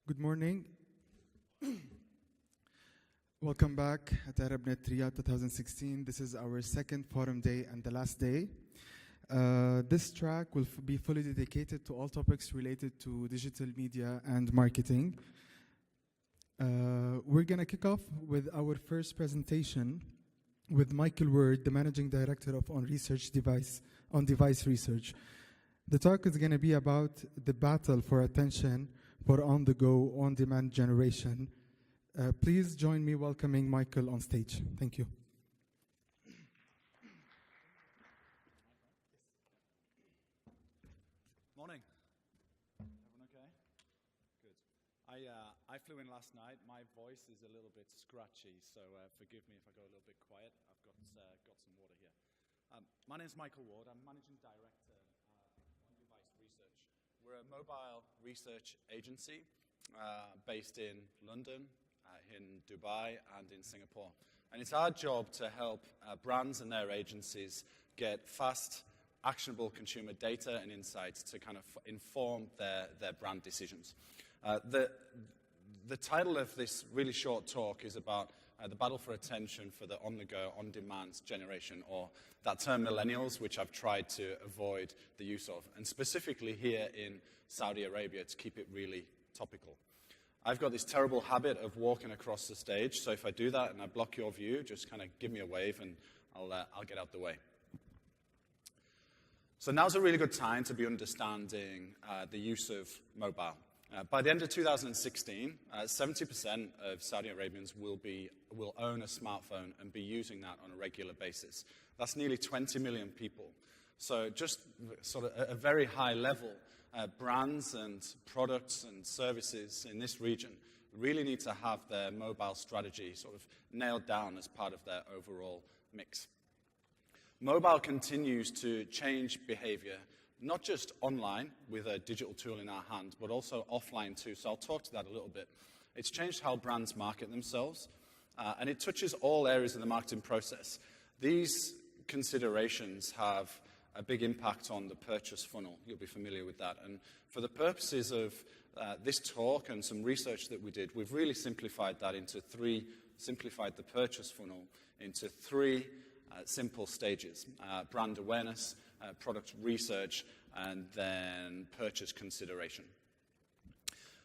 Good morning. Welcome back at ArabNet Riyadh 2016. This is our second forum day and the last day. This track will be fully dedicated to all topics related to digital media and marketing. We're going to kick off with our first presentation with Michael Ward, the Managing Director of On-Device Research. The talk is going to be about the battle for attention for on-the-go, on-demand generation. Please join me welcoming Michael on stage. Thank you. Morning. Everyone okay? Good. I flew in last night. My voice is a little bit scratchy, so forgive me if I go a little bit quiet. I've got some water here. My name is Michael Ward. I'm Managing Director On-Device Research. We're a mobile research agency based in London, in Dubai, and in Singapore. And it's our job to help brands and their agencies get fast, actionable consumer data and insights to kind of inform their brand decisions. The title of this really short talk is about the battle for attention for the on-the-go, on-demand generation, or that term millennials, which I've tried to avoid the use of, and specifically here in Saudi Arabia to keep it really topical. I've got this terrible habit of walking across the stage, so if I do that and I block your view, just kind of give me a wave and I'll get out the way. So now's a really good time to be understanding the use of mobile. By the end of 2016, 70% of Saudi Arabians will own a smartphone and be using that on a regular basis. That's nearly 20 million people. So just sort of at a very high level, brands and products and services in this region really need to have their mobile strategy sort of nailed down as part of their overall mix. Mobile continues to change behavior, not just online with a digital tool in our hand, but also offline too. So I'll talk to that a little bit. It's changed how brands market themselves, and it touches all areas of the marketing process. These considerations have a big impact on the purchase funnel. You'll be familiar with that. And for the purposes of this talk and some research that we did, we've really simplified the purchase funnel into three simple stages: brand awareness, product research, and then purchase consideration.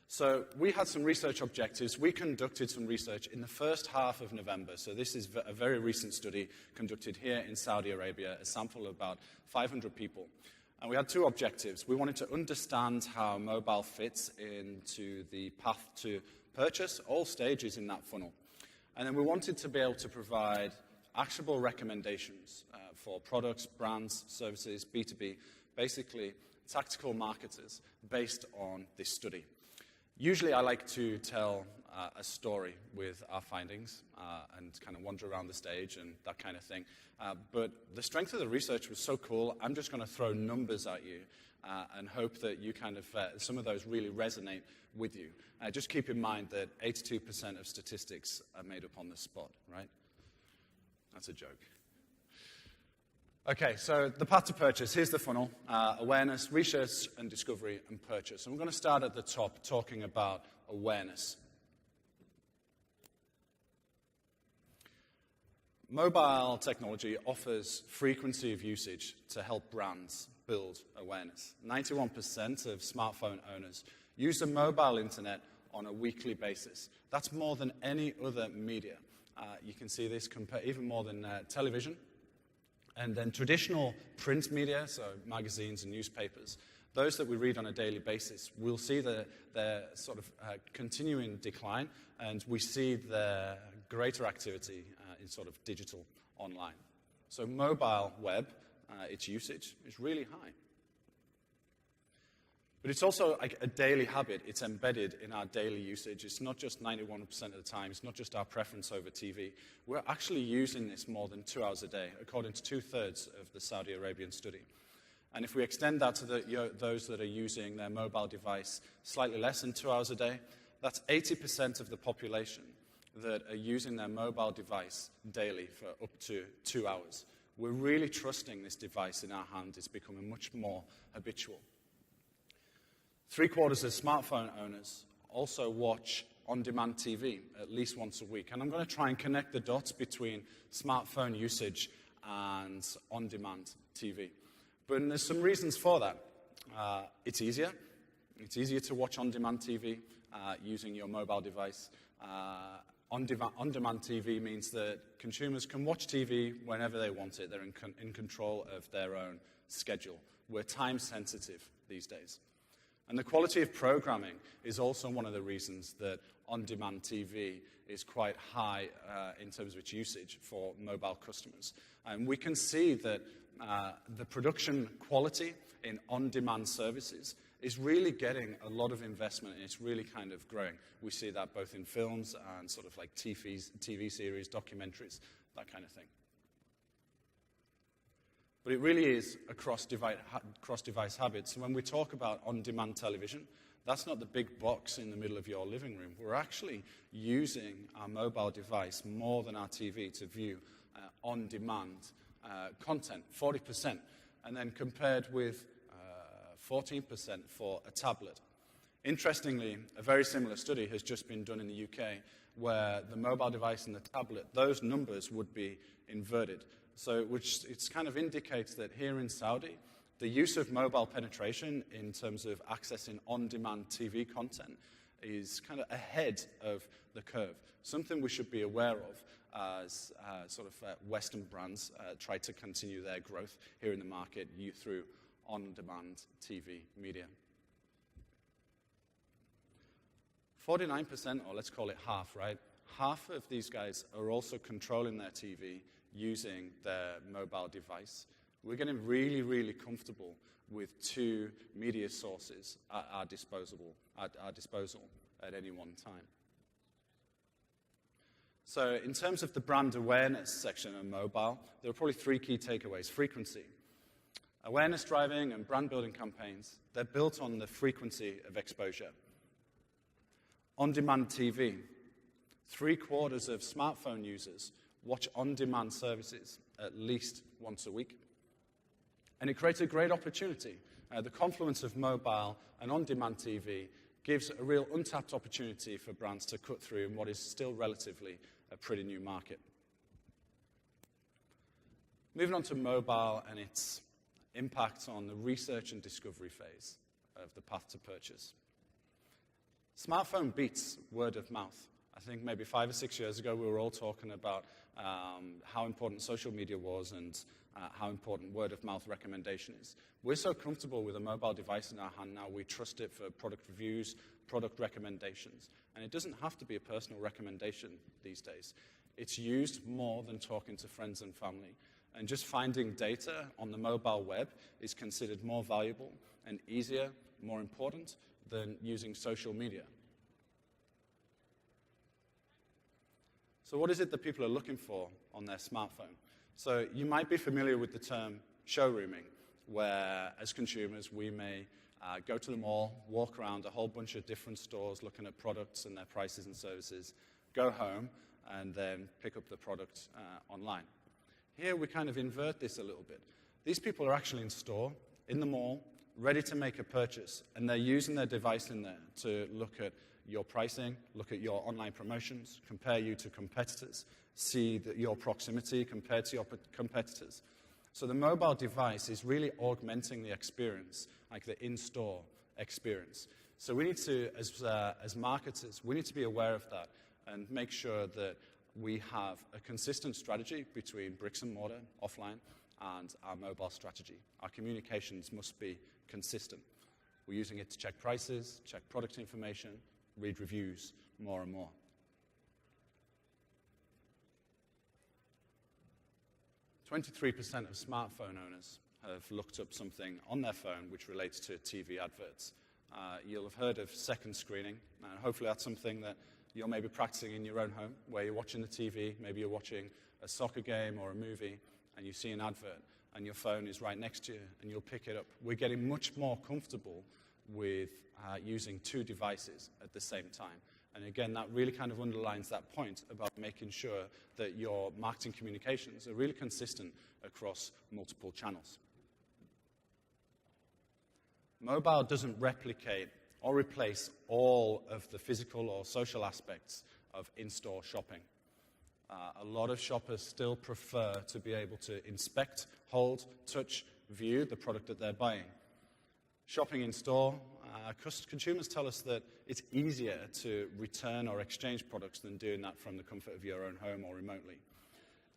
So we had some research objectives. We conducted some research in the first half of November. So this is a very recent study conducted here in Saudi Arabia, a sample of about 500 people. And we had two objectives. We wanted to understand how mobile fits into the path to purchase, all stages in that funnel. And then we wanted to be able to provide actionable recommendations for products, brands, services, B2B, basically tactical marketers based on this study. Usually I like to tell a story with our findings and kind of wander around the stage and that kind of thing. But the strength of the research was so cool, I'm just going to throw numbers at you and hope that you kind of, some of those really resonate with you. Just keep in mind that 82% of statistics are made up on the spot, right? That's a joke. Okay, so the path to purchase. Here's the funnel: awareness, research and discovery, and purchase. And we're going to start at the top, talking about awareness. Mobile technology offers frequency of usage to help brands build awareness. 91% of smartphone owners use the mobile internet on a weekly basis. That's more than any other media. You can see this even more than television. And then traditional print media, so magazines and newspapers, those that we read on a daily basis, we'll see their sort of continuing decline, and we see their greater activity in sort of digital online. So mobile web, its usage is really high. But it's also a daily habit. It's embedded in our daily usage. It's not just 91% of the time. It's not just our preference over TV. We're actually using this more than 2 hours a day, according to 2/3 of the Saudi Arabian study. And if we extend that to those that are using their mobile device slightly less than 2 hours a day, that's 80% of the population that are using their mobile device daily for up to 2 hours. We're really trusting this device in our hand. It's becoming much more habitual. 3/4 of smartphone owners also watch on-demand TV at least once a week. And I'm going to try and connect the dots between smartphone usage and on-demand TV. But there's some reasons for that. It's easier. It's easier to watch on-demand TV using your mobile device. On-demand TV means that consumers can watch TV whenever they want it. They're in control of their own schedule. We're time sensitive these days. And the quality of programming is also one of the reasons that on-demand TV is quite high in terms of its usage for mobile customers. And we can see that the production quality in on-demand services is really getting a lot of investment, and it's really kind of growing. We see that both in films and sort of like TV series, documentaries, that kind of thing. But it really is a cross-device habit. So when we talk about on-demand television, that's not the big box in the middle of your living room. We're actually using our mobile device more than our TV to view on-demand content, 40%, and then compared with 14% for a tablet. Interestingly, a very similar study has just been done in the UK where the mobile device and the tablet, those numbers would be inverted. So which it kind of indicates that here in Saudi, the use of mobile penetration in terms of accessing on-demand TV content is kind of ahead of the curve, something we should be aware of as Western brands try to continue their growth here in the market through on-demand TV media. 49%, or let's call it half, right? Half of these guys are also controlling their TV using their mobile device. We're getting really, really comfortable with two media sources at our disposal at any one time. So in terms of the brand awareness section of mobile, there are probably three key takeaways. Frequency. Awareness driving and brand building campaigns, they're built on the frequency of exposure. On-demand TV. 3/4 of smartphone users watch on-demand services at least once a week. And it creates a great opportunity. The confluence of mobile and on-demand TV gives a real untapped opportunity for brands to cut through in what is still relatively a pretty new market. Moving on to mobile and its impact on the research and discovery phase of the path to purchase. Smartphone beats word of mouth. I think maybe 5 or 6 years ago we were all talking about how important social media was and how important word of mouth recommendation is. We're so comfortable with a mobile device in our hand now, we trust it for product reviews, product recommendations. And it doesn't have to be a personal recommendation these days. It's used more than talking to friends and family. And just finding data on the mobile web is considered more valuable and easier, more important than using social media. So what is it that people are looking for on their smartphone? So you might be familiar with the term showrooming, where as consumers we may go to the mall, walk around a whole bunch of different stores looking at products and their prices and services, go home, and then pick up the product online. Here we kind of invert this a little bit. These people are actually in store, in the mall, ready to make a purchase, and they're using their device in there to look at your pricing, look at your online promotions, compare you to competitors, see your proximity compared to your competitors. So the mobile device is really augmenting the experience, like the in-store experience. So we need to, as marketers, we need to be aware of that and make sure that we have a consistent strategy between bricks and mortar, offline, and our mobile strategy. Our communications must be consistent. We're using it to check prices, check product information, read reviews more and more. "23% of smartphone owners have looked up something on their phone which relates to TV adverts. You'll have heard of second screening, and hopefully that's something that you're maybe practicing in your own home, where you're watching the TV, maybe you're watching a soccer game or a movie, and you see an advert, and your phone is right next to you, and you'll pick it up. We're getting much more comfortable with using two devices at the same time. And again, that really kind of underlines that point about making sure that your marketing communications are really consistent across multiple channels. Mobile doesn't replicate or replace all of the physical or social aspects of in-store shopping. A lot of shoppers still prefer to be able to inspect, hold, touch, view the product that they're buying. Shopping in store, consumers tell us that it's easier to return or exchange products than doing that from the comfort of your own home or remotely.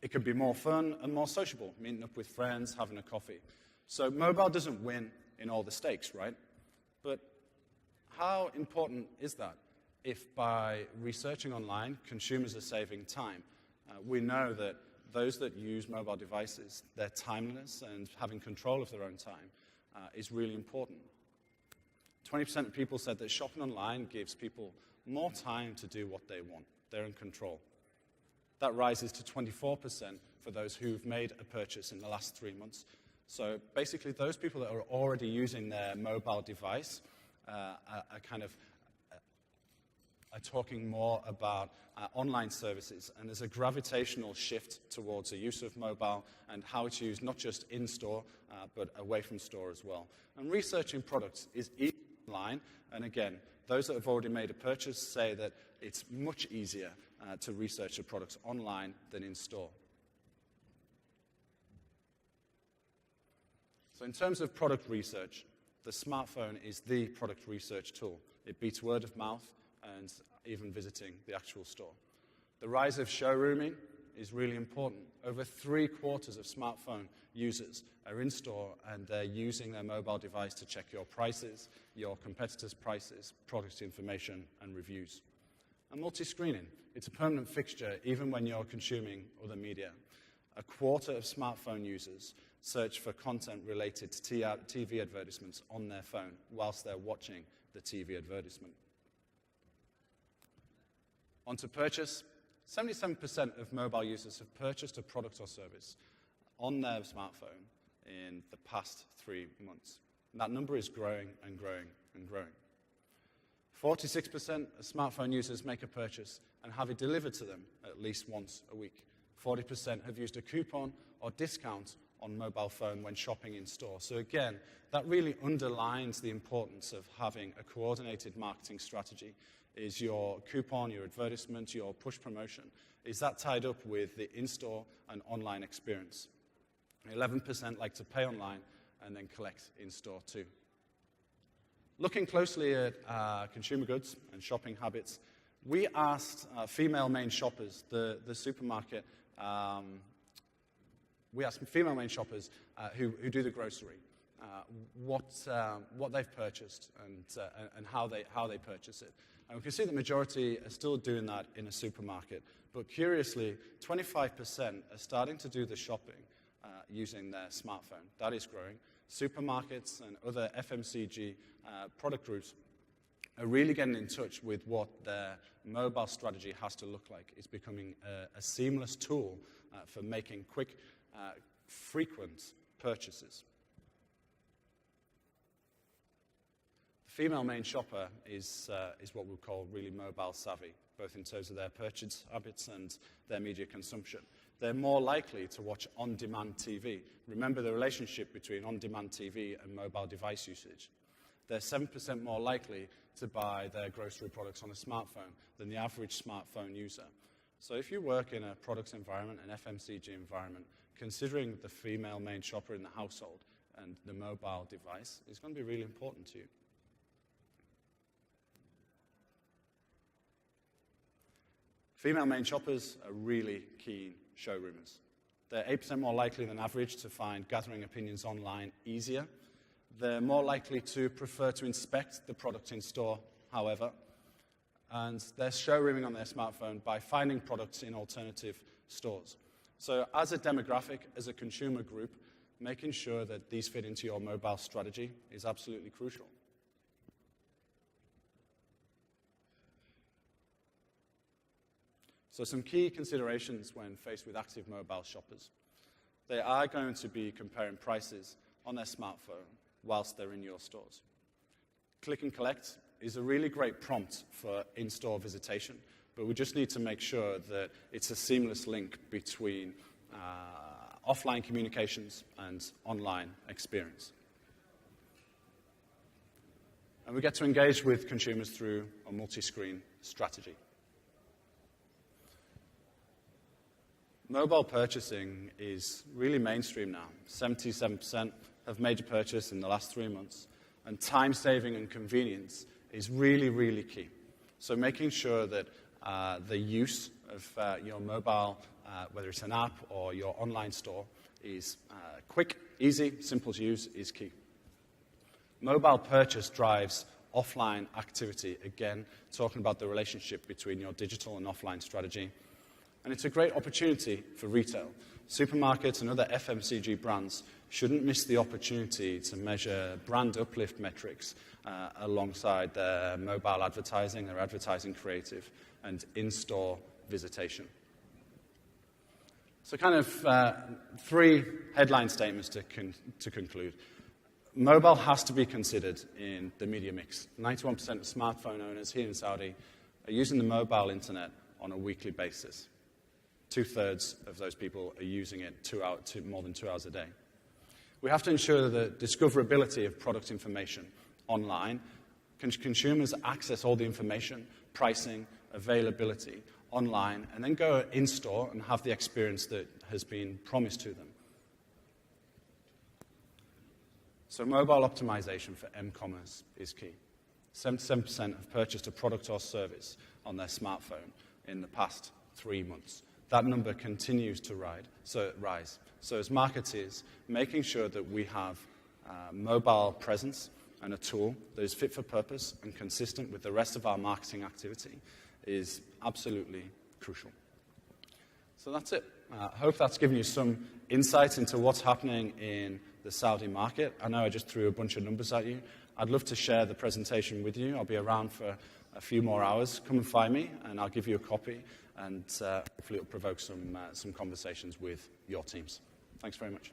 It can be more fun and more sociable, meeting up with friends, having a coffee. So mobile doesn't win in all the stakes, right? But how important is that if by researching online, consumers are saving time? We know that those that use mobile devices, their timeliness and having control of their own time is really important. 20% of people said that shopping online gives people more time to do what they want. They're in control. That rises to 24% for those who've made a purchase in the last 3 months. So basically, those people that are already using their mobile device are talking more about online services, and there's a gravitational shift towards the use of mobile and how it's used not just in-store, but away from store as well. And researching products is easy online, and again, those that have already made a purchase say that it's much easier to research the products online than in-store. So in terms of product research, the smartphone is the product research tool. It beats word of mouth and even visiting the actual store. The rise of showrooming is really important. Over 3/4 of smartphone users are in store and they're using their mobile device to check your prices, your competitors' prices, product information, and reviews. And multi-screening, it's a permanent fixture even when you're consuming other media. 1/4 of smartphone users search for content related to TV advertisements on their phone whilst they're watching the TV advertisement. On to purchase. 77% of mobile users have purchased a product or service on their smartphone in the past 3 months. And that number is growing and growing and growing. 46% of smartphone users make a purchase and have it delivered to them at least once a week. 40% have used a coupon or discount on mobile phone when shopping in store. So again, that really underlines the importance of having a coordinated marketing strategy. Is your coupon, your advertisement, your push promotion, is that tied up with the in-store and online experience? 11% like to pay online and then collect in-store too. Looking closely at consumer goods and shopping habits, we asked female main shoppers, the supermarket, we asked female main shoppers who do the grocery what they've purchased and how they purchase it. And we can see the majority are still doing that in a supermarket. But curiously, 25% are starting to do the shopping using their smartphone. That is growing. Supermarkets and other FMCG product groups are really getting in touch with what their mobile strategy has to look like. It's becoming a seamless tool for making quick, frequent purchases. Female main shopper is what we call really mobile savvy, both in terms of their purchase habits and their media consumption. They're more likely to watch on-demand TV. Remember the relationship between on-demand TV and mobile device usage. They're 7% more likely to buy their grocery products on a smartphone than the average smartphone user. So if you work in a products environment, an FMCG environment, considering the female main shopper in the household and the mobile device is going to be really important to you. Female main shoppers are really keen showroomers. They're 8% more likely than average to find gathering opinions online easier. They're more likely to prefer to inspect the product in store, however, and they're showrooming on their smartphone by finding products in alternative stores. So as a demographic, as a consumer group, making sure that these fit into your mobile strategy is absolutely crucial. So some key considerations when faced with active mobile shoppers. They are going to be comparing prices on their smartphone whilst they're in your stores. Click and collect is a really great prompt for in-store visitation, but we just need to make sure that it's a seamless link between offline communications and online experience. And we get to engage with consumers through a multi-screen strategy. Mobile purchasing is really mainstream now. 77% have made a purchase in the last 3 months. And time saving and convenience is really, really key. So making sure that the use of your mobile, whether it's an app or your online store, is quick, easy, simple to use is key. Mobile purchase drives offline activity, again, talking about the relationship between your digital and offline strategy. And it's a great opportunity for retail. Supermarkets and other FMCG brands shouldn't miss the opportunity to measure brand uplift metrics alongside their mobile advertising, their advertising creative, and in-store visitation. So kind of 3 headline statements to conclude. Mobile has to be considered in the media mix. 91% of smartphone owners here in Saudi are using the mobile internet on a weekly basis. 2/3 of those people are using it more than 2 hours a day. We have to ensure the discoverability of product information online. Consumers access all the information, pricing, availability online, and then go in-store and have the experience that has been promised to them. So mobile optimization for m-commerce is key. 77% have purchased a product or service on their smartphone in the past 3 months. That number continues to rise. So as marketers, making sure that we have mobile presence and a tool that is fit for purpose and consistent with the rest of our marketing activity is absolutely crucial. So that's it. I hope that's given you some insight into what's happening in the Saudi market. I know I just threw a bunch of numbers at you. I'd love to share the presentation with you. I'll be around for a few more hours. Come and find me, and I'll give you a copy, and hopefully it'll provoke some conversations with your teams. Thanks very much.